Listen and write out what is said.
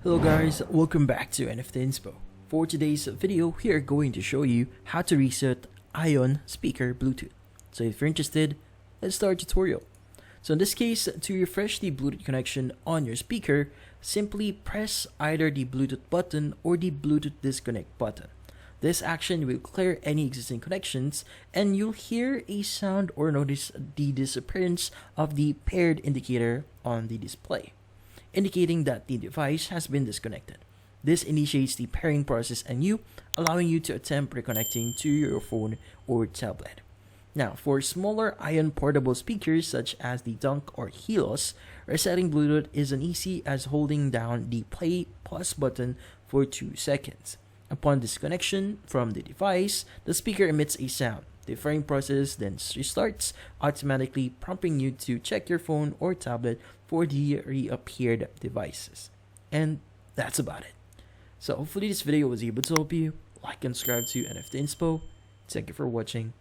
Hello guys, welcome back to NFT Inspo. For today's video, we are going to show you how to reset Ion speaker Bluetooth. So if you're interested, let's start the tutorial. So in this case, to refresh the Bluetooth connection on your speaker, simply press either the Bluetooth button or the Bluetooth disconnect button. This action will clear any existing connections and you'll hear a sound or notice the disappearance of the paired indicator on the display, indicating that the device has been disconnected. This initiates the pairing process and allowing you to attempt reconnecting to your phone or tablet. Now, for smaller Ion portable speakers such as the Dunk or Helios, resetting Bluetooth is as easy as holding down the play pause button for 2 seconds. Upon disconnection from the device, the speaker emits a sound. The pairing process then restarts, automatically prompting you to check your phone or tablet for the reappeared devices. And that's about it. So hopefully this video was able to help you. Like and subscribe to NFT Inspo. Thank you for watching.